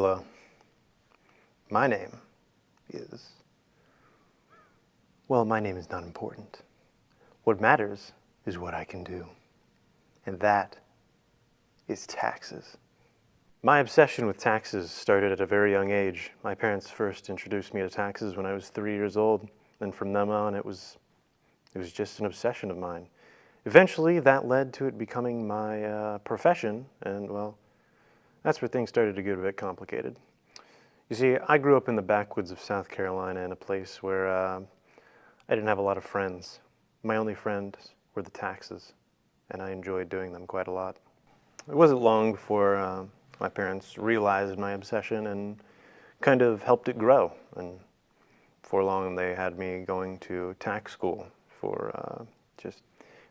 Hello. My name is... Well, my name is not important. What matters is what I can do. And that is taxes. My obsession with taxes started at a very young age. My parents first introduced me to taxes when I was 3 years old, and from then on it was just an obsession of mine. Eventually, that led to it becoming my profession, and well, that's where things started to get a bit complicated. You see, I grew up in the backwoods of South Carolina in a place where I didn't have a lot of friends. My only friends were the taxes, and I enjoyed doing them quite a lot. It wasn't long before my parents realized my obsession and kind of helped it grow. And before long, they had me going to tax school for just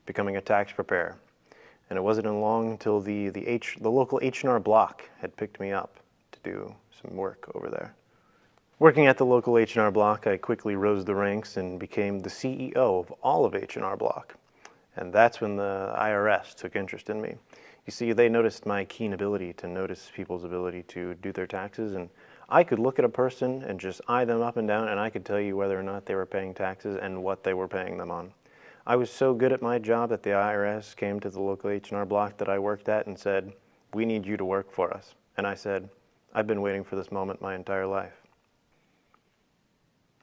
becoming a tax preparer. And it wasn't long until the local H&R Block had picked me up to do some work over there. Working at the local H&R Block, I quickly rose the ranks and became the CEO of all of H&R Block. And that's when the IRS took interest in me. You see, they noticed my keen ability to notice people's ability to do their taxes, and I could look at a person and just eye them up and down, and I could tell you whether or not they were paying taxes and what they were paying them on. I was so good at my job that the IRS came to the local H&R Block that I worked at and said, "We need you to work for us." And I said, "I've been waiting for this moment my entire life."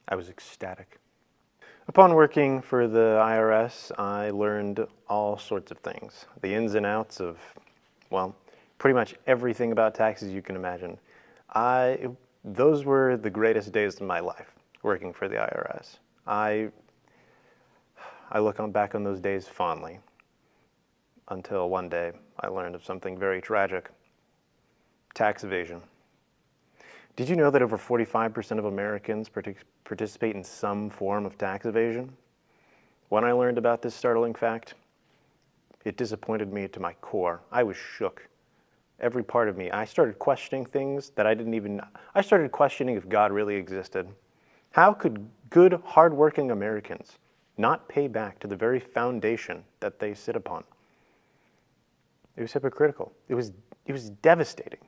I was ecstatic. Upon working for the IRS, I learned all sorts of things. The ins and outs of, well, pretty much everything about taxes you can imagine. Those were the greatest days of my life, working for the IRS. I look back on those days fondly, until one day I learned of something very tragic: tax evasion. Did you know that over 45% of Americans participate in some form of tax evasion? When I learned about this startling fact, it disappointed me to my core. I was shook. Every part of me. I started questioning things that I started questioning if God really existed. How could good, hardworking Americans not pay back to the very foundation that they sit upon? It was hypocritical. It was devastating.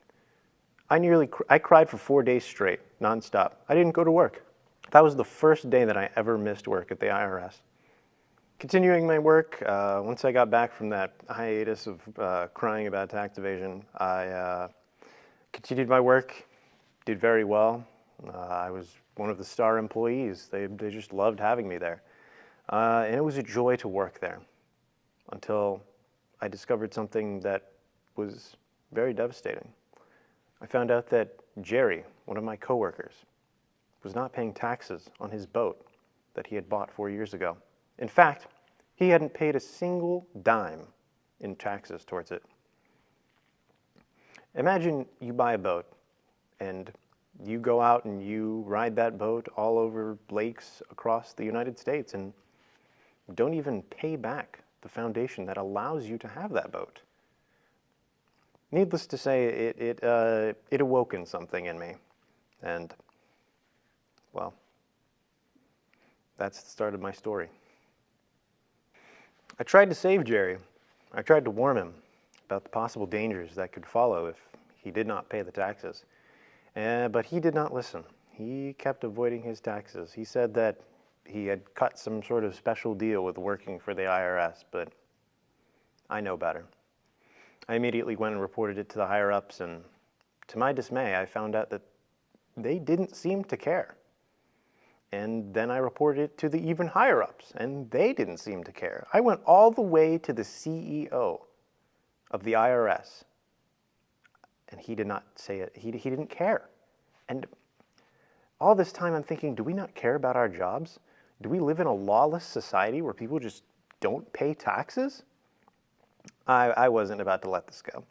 I cried for 4 days straight, nonstop. I didn't go to work. That was the first day that I ever missed work at the IRS. Continuing my work, once I got back from that hiatus of crying about tax evasion, I continued my work, did very well. I was one of the star employees. They just loved having me there. And it was a joy to work there until I discovered something that was very devastating. I found out that Jerry, one of my coworkers, was not paying taxes on his boat that he had bought 4 years ago. In fact, he hadn't paid a single dime in taxes towards it. Imagine you buy a boat and you go out and you ride that boat all over lakes across the United States and don't even pay back the foundation that allows you to have that boat. Needless to say, it awoken something in me, and, well, that's the start of my story. I tried to save Jerry. I tried to warn him about the possible dangers that could follow if he did not pay the taxes, but he did not listen. He kept avoiding his taxes. He said that he had cut some sort of special deal with working for the IRS, but I know better. I immediately went and reported it to the higher-ups, and to my dismay, I found out that they didn't seem to care. And then I reported it to the even higher-ups, and they didn't seem to care. I went all the way to the CEO of the IRS, and he did not say it. He didn't care. And all this time I'm thinking, do we not care about our jobs? Do we live in a lawless society where people just don't pay taxes? I wasn't about to let this go.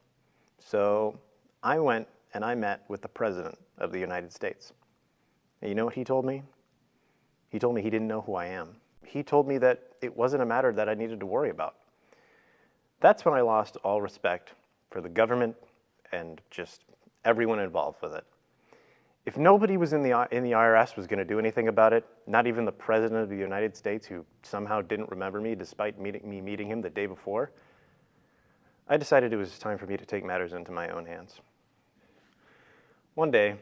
So I went and I met with the President of the United States. And you know what he told me? He told me he didn't know who I am. He told me that it wasn't a matter that I needed to worry about. That's when I lost all respect for the government and just everyone involved with it. If nobody was in the IRS was going to do anything about it, not even the President of the United States, who somehow didn't remember me despite me meeting him the day before, I decided it was time for me to take matters into my own hands. One day,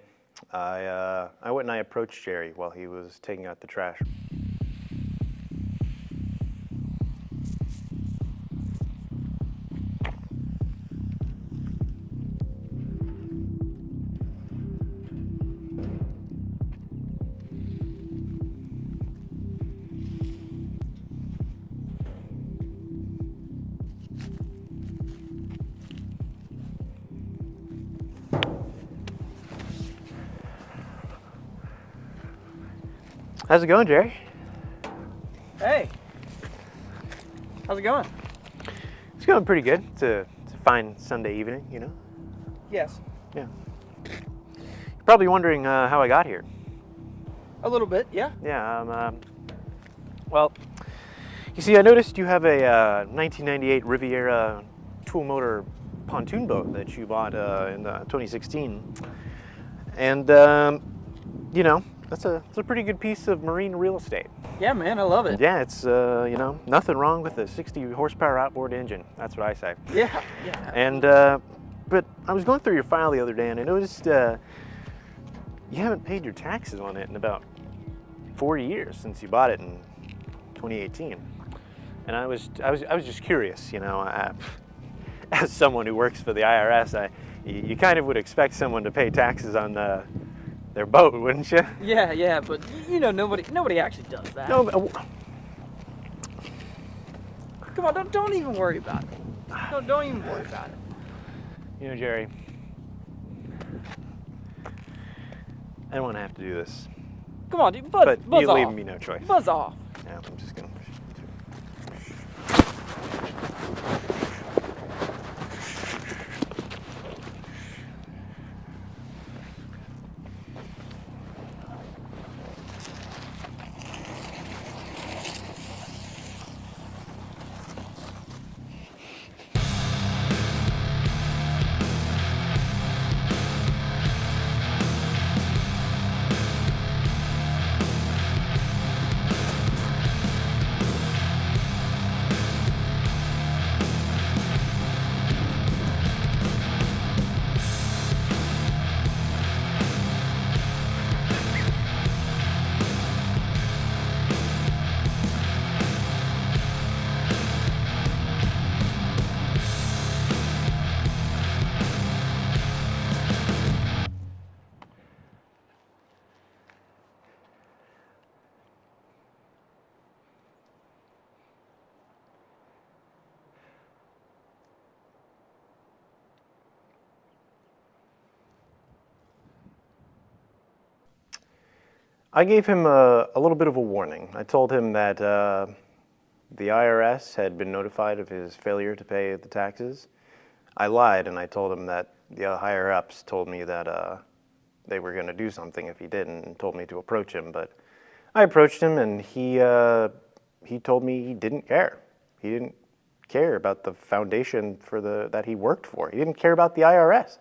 I went and I approached Jerry while he was taking out the trash. How's it going, Jerry? Hey, how's it going? It's going pretty good. It's a fine Sunday evening, you know? Yes, Yeah. You're probably wondering how I got here. a little bit, yeah. Yeah, well, you see, I noticed you have a 1998 Riviera tool motor pontoon boat that you bought in 2016. And, you know, it's a pretty good piece of marine real estate. Yeah, man, I love it. Yeah, it's, you know, nothing wrong with a 60 horsepower outboard engine. That's what I say. Yeah, yeah. And, but I was going through your file the other day and I noticed you haven't paid your taxes on it in about 4 years since you bought it in 2018. And I was just curious, you know, as someone who works for the IRS, you kind of would expect someone to pay taxes on their boat, wouldn't you? Yeah, but you know, nobody actually does that. No, Come on, don't even worry about it. Don't even worry about it. you know, Jerry, I don't want to have to do this, Come on, dude, buzz but you're off. leaving me no choice. Buzz off. Yeah, I'm just gonna. I gave him a little bit of a warning. I told him that the IRS had been notified of his failure to pay the taxes. I lied and I told him that the higher ups told me that they were going to do something if he didn't, and told me to approach him. But I approached him and he told me he didn't care. He didn't care about the foundation for that he worked for. He didn't care about the IRS.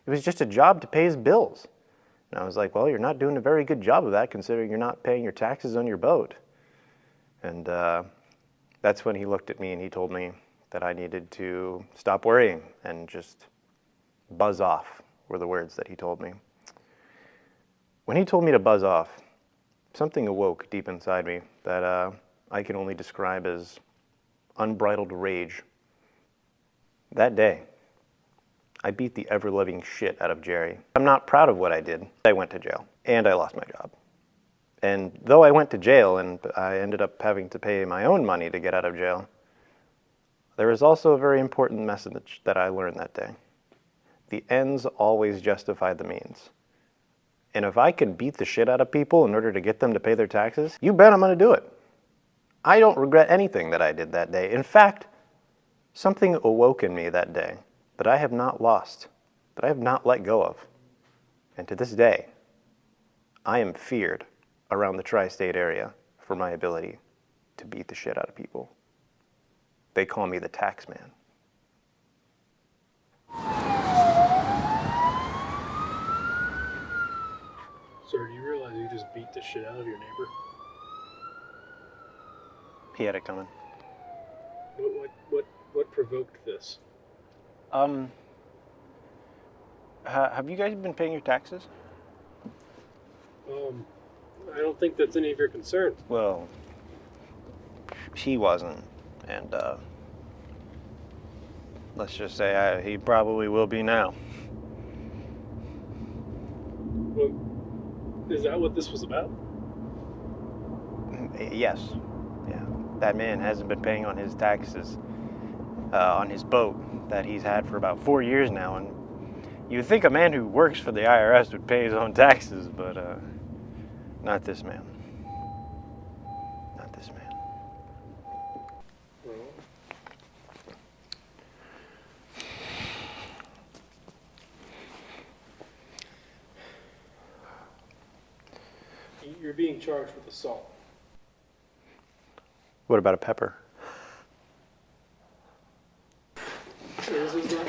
It was just a job to pay his bills. And I was like, well, you're not doing a very good job of that considering you're not paying your taxes on your boat. And that's when he looked at me and he told me that I needed to stop worrying and just buzz off, were the words that he told me. When he told me to buzz off, something awoke deep inside me that I can only describe as unbridled rage. That day, I beat the ever-living shit out of Jerry. I'm not proud of what I did. I went to jail, and I lost my job. And though I went to jail and I ended up having to pay my own money to get out of jail, there was also a very important message that I learned that day. The ends always justify the means. And if I can beat the shit out of people in order to get them to pay their taxes, you bet I'm going to do it. I don't regret anything that I did that day. In fact, something awoke in me that day that I have not lost, that I have not let go of. And to this day, I am feared around the tri-state area for my ability to beat the shit out of people. They call me the Taxman. Sir, do you realize you just beat the shit out of your neighbor? He had it coming. What provoked this? Have you guys been paying your taxes? I don't think that's any of your concern. Well, he wasn't, and let's just say he probably will be now. Well, is that what this was about? Yes, yeah. That man hasn't been paying on his taxes on his boat that he's had for about 4 years now, and you'd think a man who works for the IRS would pay his own taxes, but not this man. Not this man. Well, you're being charged with assault. What about a pepper?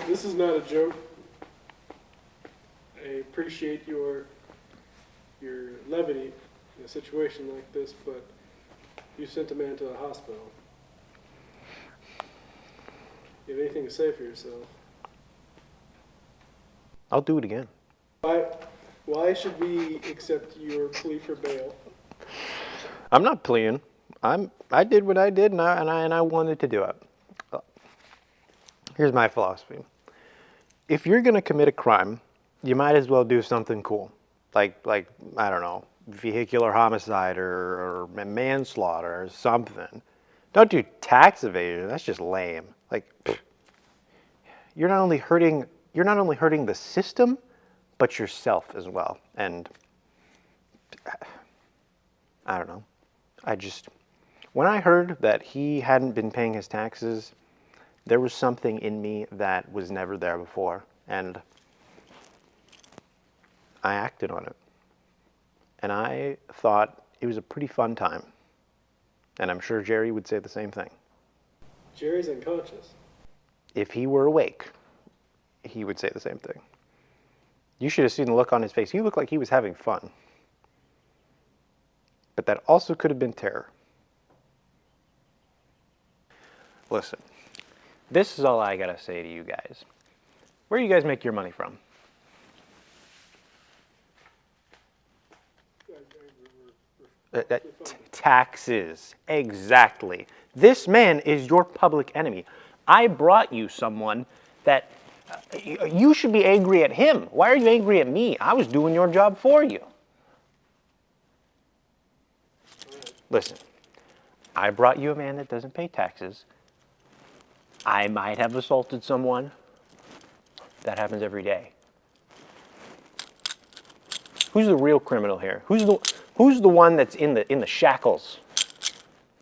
This is not a joke. I appreciate your levity in a situation like this, but you sent a man to the hospital. You have anything to say for yourself? I'll do it again. Why should we accept your plea for bail? I'm not pleading. I did what I did, and I wanted to do it. Here's my philosophy. If you're gonna commit a crime, you might as well do something cool, like I don't know, vehicular homicide or manslaughter or something. Don't do tax evasion. That's just lame. Like, you're not only hurting the system, but yourself as well. And I don't know. When I heard that he hadn't been paying his taxes, there was something in me that was never there before, and I acted on it. And I thought it was a pretty fun time. And I'm sure Jerry would say the same thing. Jerry's unconscious. If he were awake, he would say the same thing. You should have seen the look on his face. He looked like he was having fun. But that also could have been terror. Listen, this is all I gotta say to you guys. Where do you guys make your money from? Taxes, exactly. This man is your public enemy. I brought you someone that you should be angry at him. Why are you angry at me? I was doing your job for you. Listen, I brought you a man that doesn't pay taxes. I might have assaulted someone. That happens every day. Who's the real criminal here? Who's the one that's in the shackles?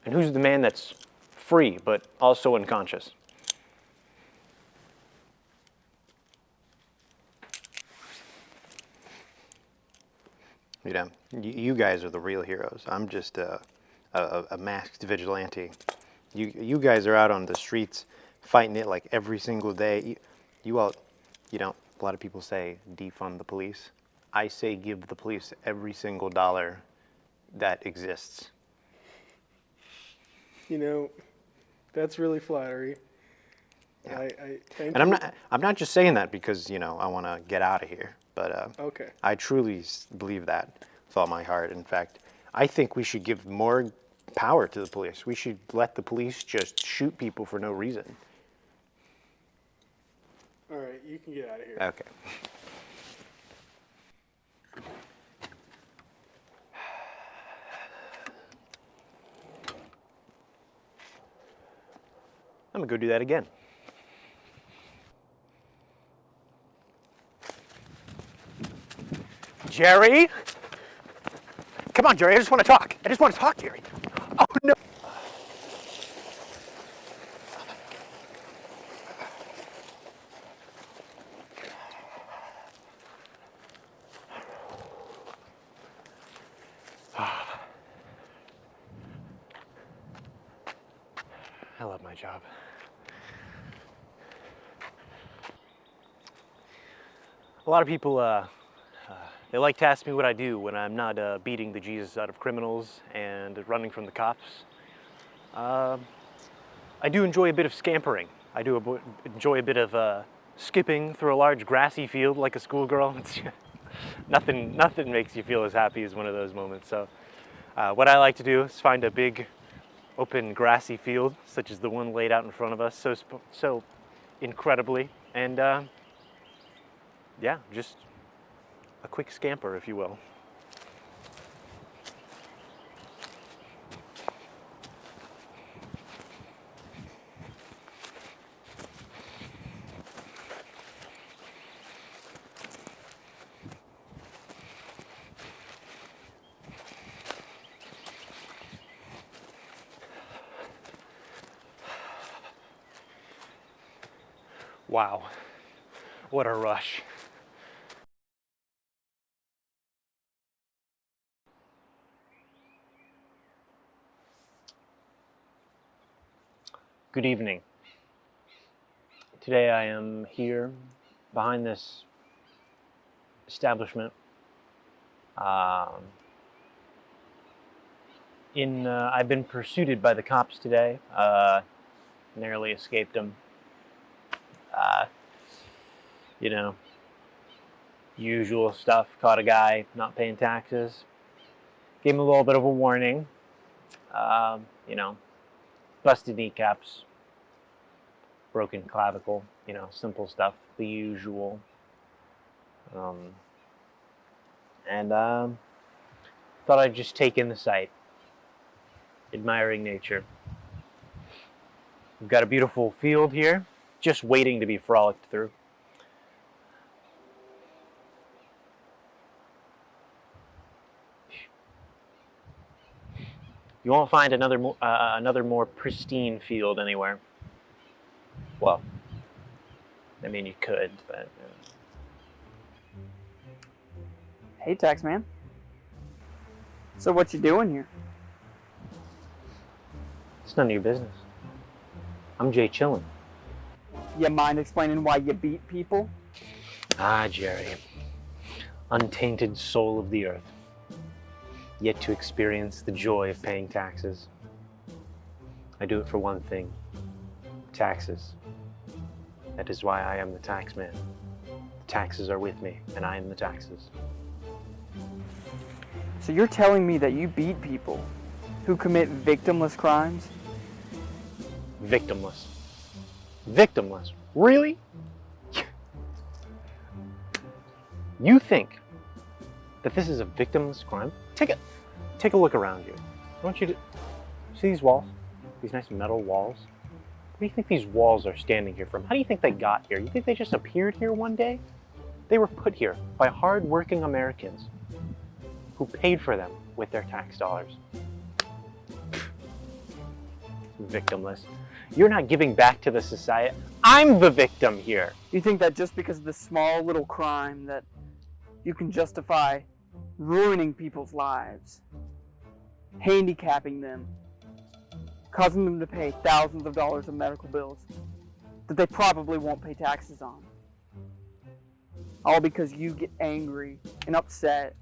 And who's the man that's free but also unconscious? You know, you guys are the real heroes. I'm just a masked vigilante. You guys are out on the streets fighting it like every single day. You all, you know, a lot of people say defund the police. I say give the police every single dollar that exists. You know, that's really flattery. Yeah. I thank And you. I'm not just saying that because, you know, I want to get out of here, but Okay. I truly believe that with all my heart. In fact, I think we should give more power to the police. We should let the police just shoot people for no reason. All right, you can get out of here. Okay. I'm gonna go do that again. Jerry? Come on, Jerry, I just want to talk. I just want to talk, Jerry. Oh, no. I love my job. A lot of people, they like to ask me what I do when I'm not beating the Jesus out of criminals and running from the cops. I do enjoy a bit of scampering. I do enjoy a bit of skipping through a large grassy field like a schoolgirl. Nothing makes you feel as happy as one of those moments. So what I like to do is find a big open grassy field, such as the one laid out in front of us so incredibly, and yeah, just a quick scamper, if you will. Wow, what a rush. Good evening. Today I am here behind this establishment. I've been pursued by the cops today. Narrowly escaped them. You know, usual stuff. Caught a guy not paying taxes. Gave him a little bit of a warning. You know, busted kneecaps, broken clavicle, you know, simple stuff, the usual. And thought I'd just take in the sight, admiring nature. We've got a beautiful field here, just waiting to be frolicked through. You won't find another more pristine field anywhere. Well, I mean, you could, but... Hey, Taxman. So what you doing here? It's none of your business. I'm Jay Chillin. You mind explaining why you beat people? Ah, Jerry. Untainted soul of the earth. Yet to experience the joy of paying taxes. I do it for one thing. Taxes. That is why I am the taxman. The taxes are with me, and I am the taxes. So you're telling me that you beat people who commit victimless crimes? Victimless. Victimless? Really? You think that this is a victimless crime? Take a look around you. I want you to see these walls? These nice metal walls? Where do you think these walls are standing here from? How do you think they got here? You think they just appeared here one day? They were put here by hard-working Americans who paid for them with their tax dollars. Victimless. You're not giving back to the society. I'm the victim here. You think that just because of this small little crime that you can justify ruining people's lives, handicapping them, causing them to pay thousands of dollars of medical bills that they probably won't pay taxes on? All because you get angry and upset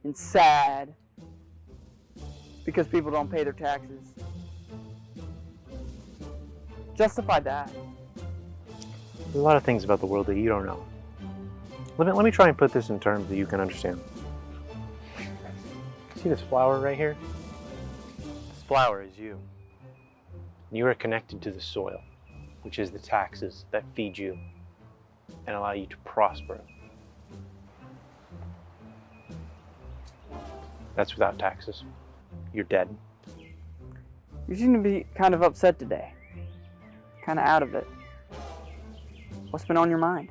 and sad because people don't pay their taxes. Justify that. There's a lot of things about the world that you don't know. Let me try and put this in terms that you can understand. See this flower right here? This flower is you. You are connected to the soil, which is the taxes that feed you and allow you to prosper. That's without taxes. You're dead. You seem to be kind of upset today. Kind of out of it. What's been on your mind?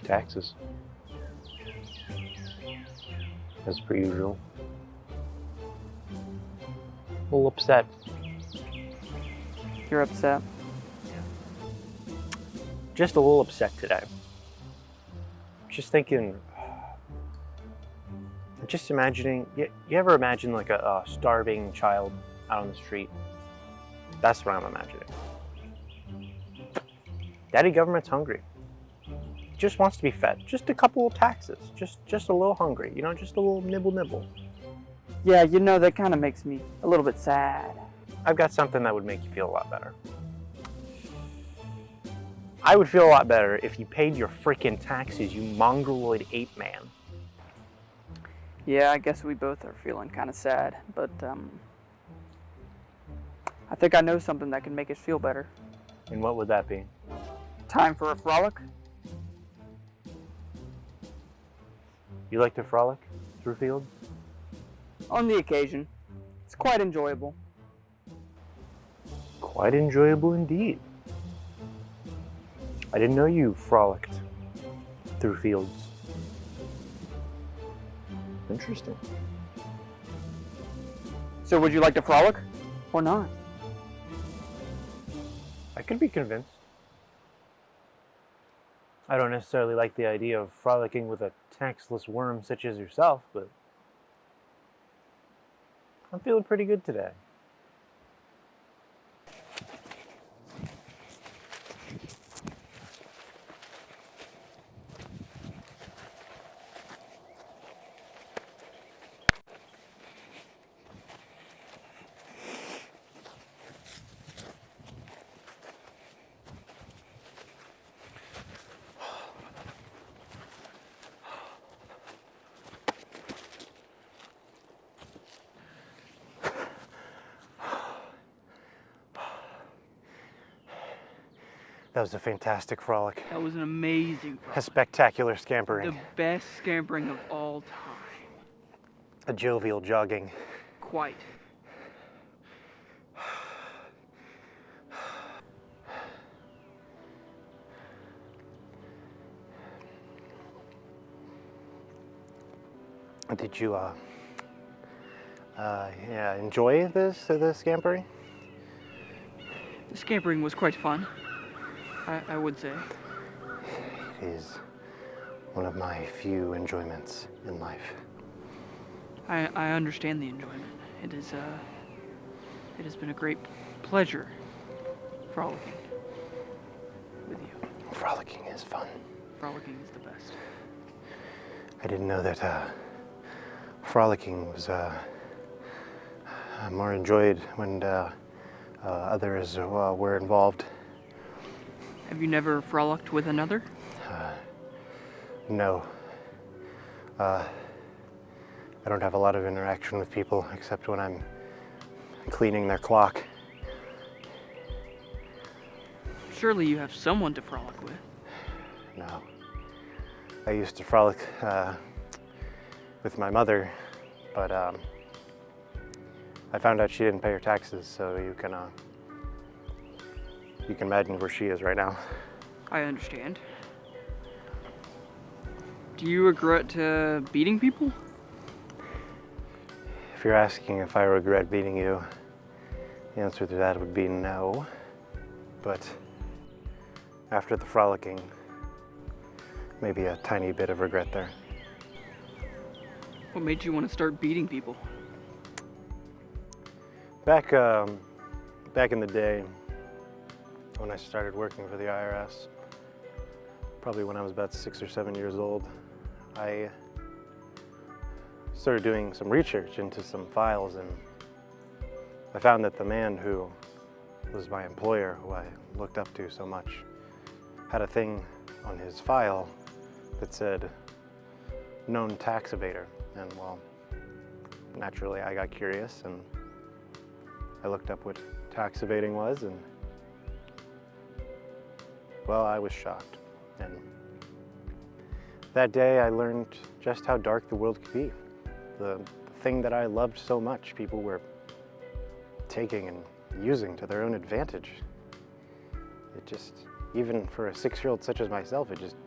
Taxes. As per usual. A little upset. You're upset? Just a little upset today. Just thinking, just imagining, you ever imagine like a starving child out on the street? That's what I'm imagining. Daddy government's hungry. He just wants to be fed. Just a couple of taxes. Just a little hungry. You know, just a little nibble. Yeah, you know, that kind of makes me a little bit sad. I've got something that would make you feel a lot better. I would feel a lot better if you paid your frickin' taxes, you mongoloid ape man. Yeah, I guess we both are feeling kind of sad, but I think I know something that can make us feel better. And what would that be? Time for a frolic? You like to frolic through fields? On the occasion. It's quite enjoyable. Quite enjoyable indeed. I didn't know you frolicked through fields. Interesting. So would you like to frolic or not? I could be convinced. I don't necessarily like the idea of frolicking with a taxless worm such as yourself, but I'm feeling pretty good today. That was a fantastic frolic. That was an amazing frolic. A spectacular scampering. The best scampering of all time. A jovial jogging. Quite. Did you enjoy this scampering? The scampering was quite fun, I would say. It is one of my few enjoyments in life. I understand the enjoyment. It has been a great pleasure frolicking with you. Frolicking is fun. Frolicking is the best. I didn't know that frolicking was more enjoyed when others were involved. Have you never frolicked with another? No. I don't have a lot of interaction with people except when I'm cleaning their clock. Surely you have someone to frolic with. No. I used to frolic with my mother, but I found out she didn't pay her taxes, so you can imagine where she is right now. I understand. Do you regret beating people? If you're asking if I regret beating you, the answer to that would be no. But after the frolicking, maybe a tiny bit of regret there. What made you want to start beating people? Back in the day, when I started working for the IRS, probably when I was about 6 or 7 years old, I started doing some research into some files, and I found that the man who was my employer, who I looked up to so much, had a thing on his file that said known tax evader. And well, naturally I got curious and I looked up what tax evading was, and well, I was shocked. And that day I learned just how dark the world could be. The thing that I loved so much, people were taking and using to their own advantage. It just, even for a 6-year-old such as myself, it just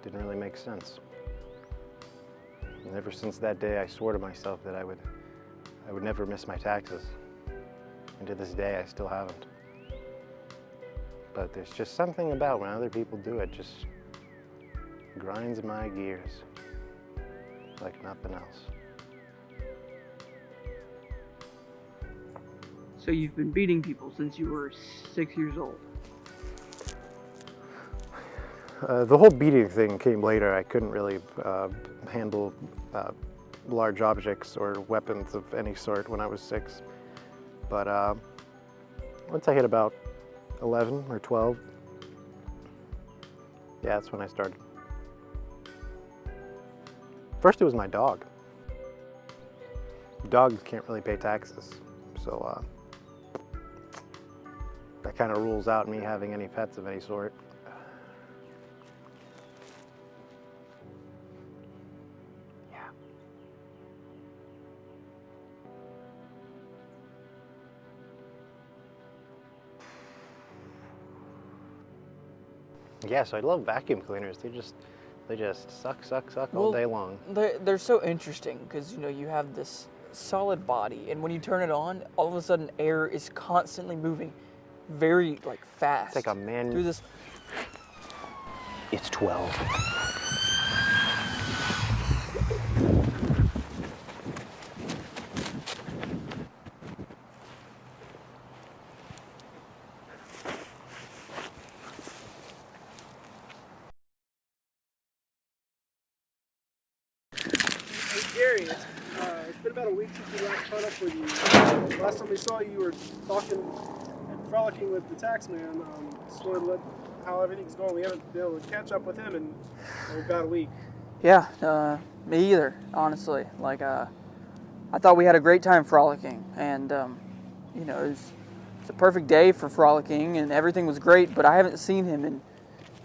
didn't really make sense. And ever since that day, I swore to myself that I would never miss my taxes. And to this day, I still haven't. But there's just something about when other people do it, just grinds my gears like nothing else. So you've been beating people since you were 6 years old? The whole beating thing came later. I couldn't really handle large objects or weapons of any sort when I was 6. But once I hit about 11 or 12, yeah, that's when I started. First, it was my dog. Dogs can't really pay taxes, so that kind of rules out me having any pets of any sort. Yeah. Yeah, so I love vacuum cleaners. They just suck all day long. They're so interesting because, you know, you have this solid body, and when you turn it on, all of a sudden air is constantly moving very, like, fast. It's like a man. Through this. It's 12. Hey Gary, it's been about a week since we last caught up with you. Last time we saw you, were talking and frolicking with the Taxman. Just wanted to let how everything's going. We haven't been able to catch up with him in about a week. Yeah, me either, honestly. Like, I thought we had a great time frolicking, and, you know, it's a perfect day for frolicking, and everything was great, but I haven't seen him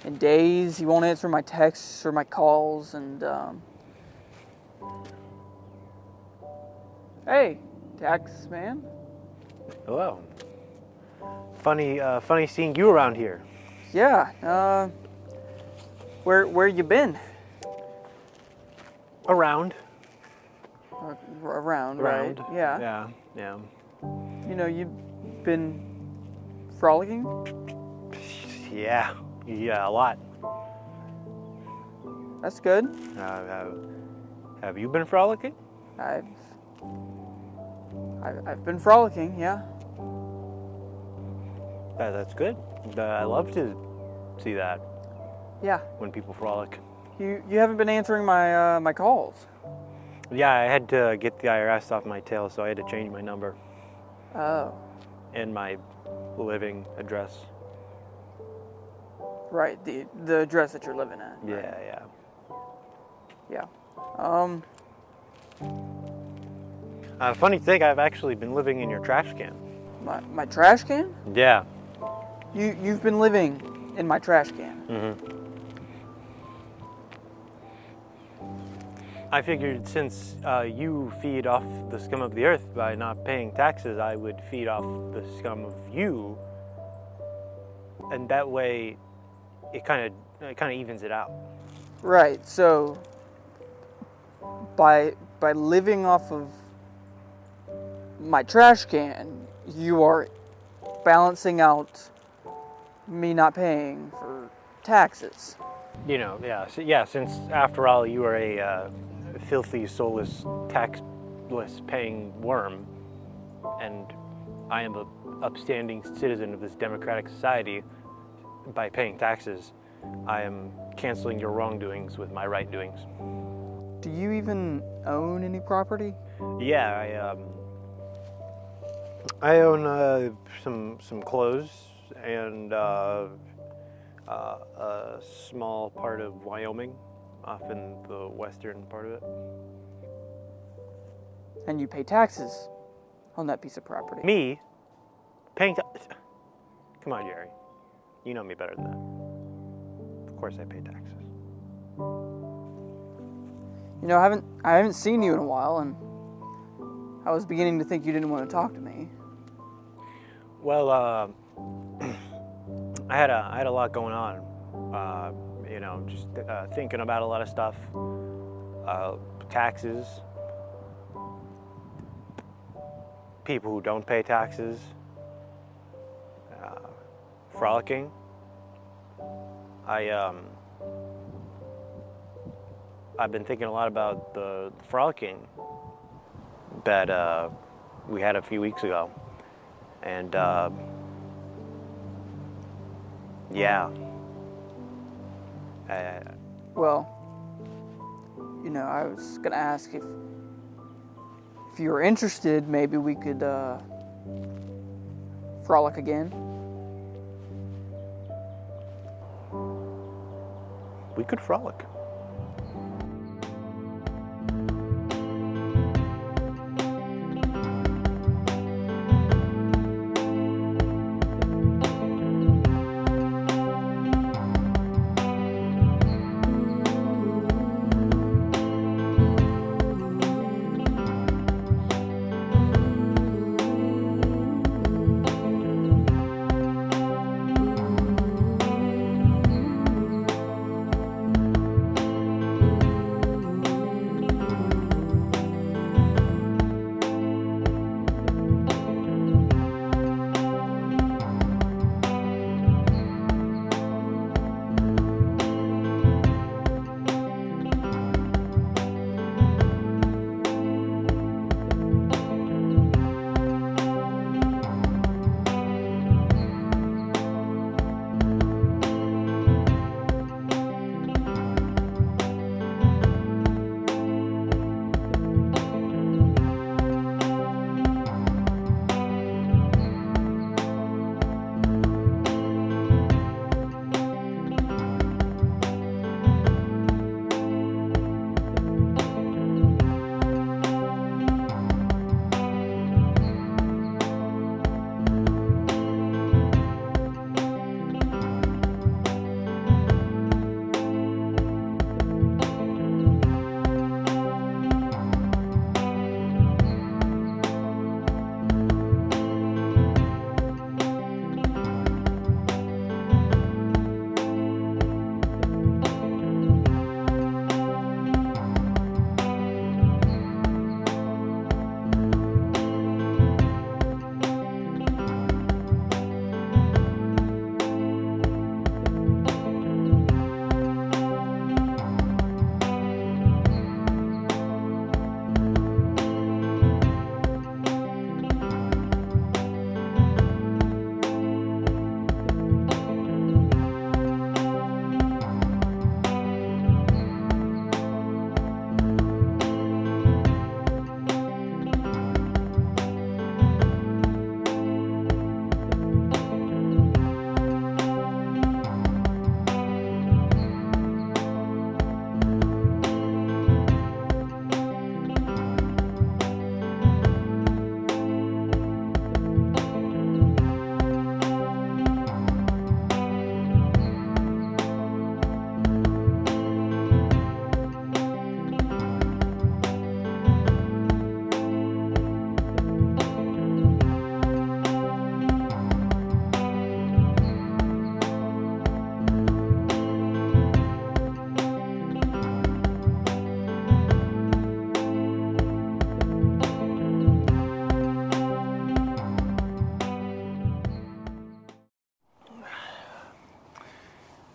in days. He won't answer my texts or my calls, and, hey, Taxman. Hello. Funny seeing you around here. Yeah, where you been? Around. Around, right? Yeah. Yeah. You know, you've been frolicking? Yeah, a lot. That's good. Have you been frolicking? I've been frolicking, yeah. That's good. I love to see that Yeah. when people frolic. You haven't been answering my my calls. Yeah, I had to get the IRS off my tail, so I had to change my number Oh. and my living address. Right, the address that you're living at. Yeah, Yeah. Yeah. Funny thing, I've actually been living in your trash can. My trash can? Yeah. You've been living in my trash can. Mm-hmm. I figured since you feed off the scum of the earth by not paying taxes, I would feed off the scum of you, and that way, it kind of evens it out. Right. So by living off of my trash can, you are balancing out me not paying for taxes. You know, yeah. Since after all, you are a filthy, soulless, taxless paying worm, and I am a upstanding citizen of this democratic society. By paying taxes, I am canceling your wrongdoings with my right doings. Do you even own any property? Yeah, I own some clothes and a small part of Wyoming, off in the western part of it. And you pay taxes on that piece of property? Me? Paying Come on, Jerry. You know me better than that. Of course I pay taxes. You know, I haven't seen you in a while, and I was beginning to think you didn't want to talk to me. Well, I had a lot going on. You know, just thinking about a lot of stuff. Taxes. People who don't pay taxes. Frolicking. I've been thinking a lot about the frolicking that we had a few weeks ago, and yeah. Well, you know, I was gonna ask if you were interested, maybe we could Frolic again. We could frolic.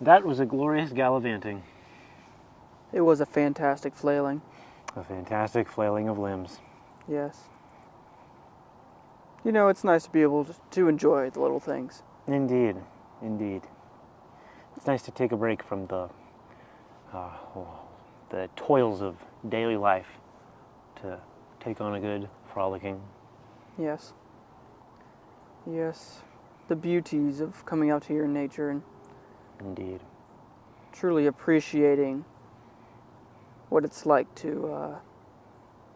That was a glorious gallivanting. It was a fantastic flailing. A fantastic flailing of limbs. Yes. You know, it's nice to be able to enjoy the little things. Indeed, indeed. It's nice to take a break from the toils of daily life to take on a good frolicking. Yes. Yes. The beauties of coming out here in nature and Indeed. truly appreciating what it's like to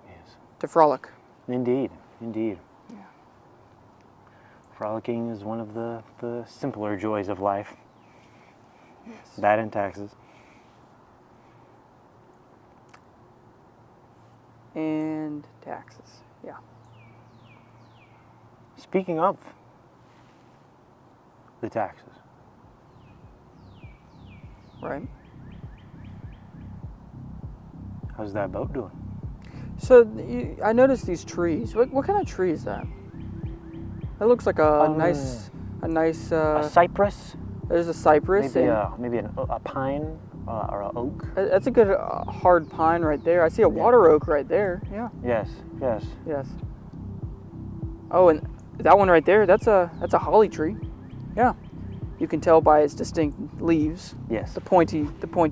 Yes. to frolic. Indeed, indeed. Yeah. Frolicking is one of the simpler joys of life. Yes. That and taxes. And taxes. Yeah. Speaking of the taxes, Right. how's that boat doing? So I noticed these trees. What kind of tree is that? That looks like a nice. A cypress? There's a cypress. Maybe a pine or an oak. That's a good hard pine right there. I see a water oak right there. Yeah. Yes, yes. Yes. Oh, and that one right there. That's a holly tree. Yeah. You can tell by its distinct leaves. Yes. The pointy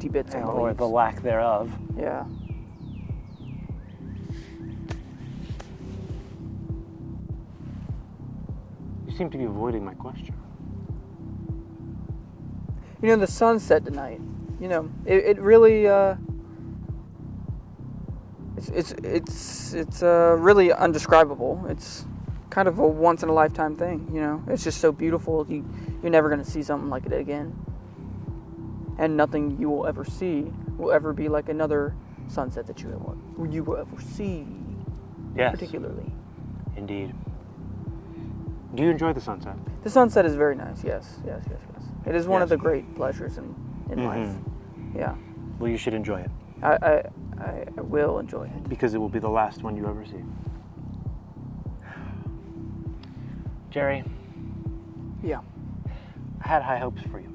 bits on the Or leaves. the lack thereof. Yeah. seem to be avoiding my question. You know, the sunset tonight. You know, it really it's really undescribable. It's kind of a once in a lifetime thing. You know, it's just so beautiful. You're never gonna see something like it again. And nothing you will ever see will ever be like another sunset that you will ever see. Yes. Particularly. Indeed. Do you enjoy the sunset? The sunset is very nice. Yes. It is one of Yes. the great pleasures in life. Yeah. Well, you should enjoy it. I will enjoy it. Because it will be the last one you ever see. Jerry, Yeah. I had high hopes for you.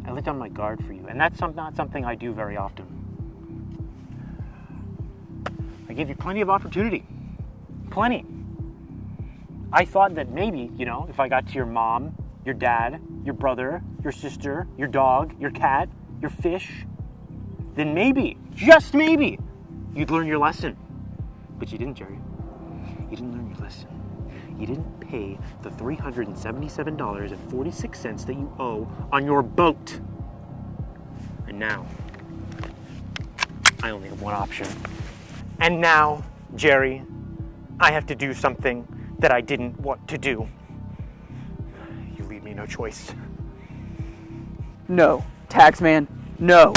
I lived on my guard for you, and that's not something I do very often. I gave you plenty of opportunity. Plenty. I thought that maybe, if I got to your mom, your dad, your brother, your sister, your dog, your cat, your fish, then maybe, just maybe, you'd learn your lesson. But you didn't, Jerry. You didn't learn your lesson. You didn't pay the $377.46 that you owe on your boat. And now, I only have one option. And now, Jerry, I have to do something that I didn't want to do. You leave me no choice. No. Taxman, no.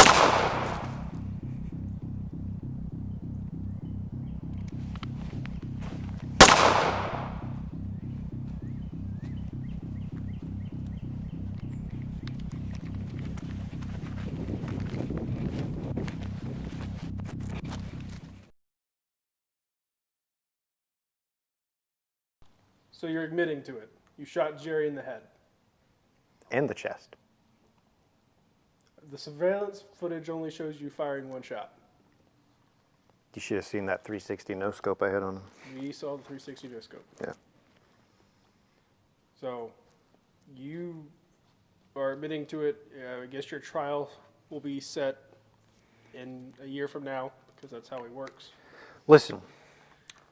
So you're admitting to it. You shot Jerry in the head. And the chest. The surveillance footage only shows you firing one shot. You should have seen that 360 no scope I had on him. We saw the 360 no scope. Yeah. So you are admitting to it. I guess your trial will be set in a year from now because that's how he works. Listen,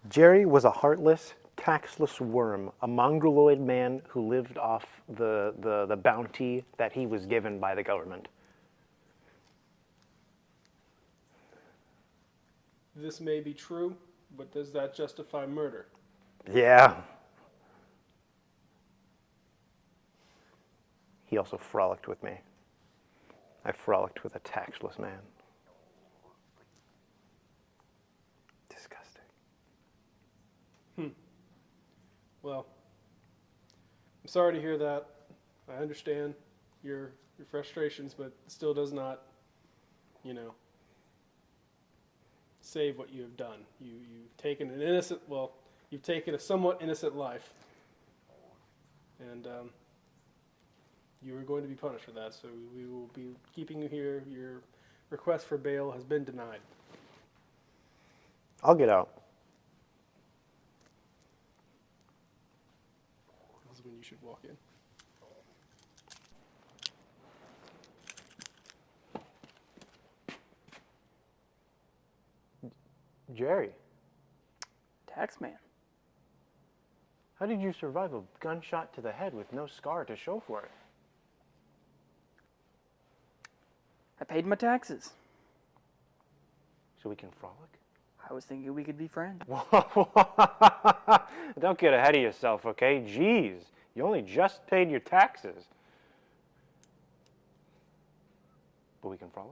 Jerry was a heartless, taxless worm, a mongoloid man who lived off the bounty that he was given by the government. This may be true, but does that justify murder? Yeah. He also frolicked with me. I frolicked with a taxless man. Disgusting. Well, I'm sorry to hear that. I understand your frustrations, but it still does not, save what you have done. You've taken you've taken a somewhat innocent life, and you are going to be punished for that. So we will be keeping you here. Your request for bail has been denied. I'll get out. This is when you should walk in. Jerry, Taxman. how did you survive a gunshot to the head with no scar to show for it? I paid my taxes. So we can frolic? I was thinking we could be friends. Don't get ahead of yourself, okay? Jeez, you only just paid your taxes. But we can frolic?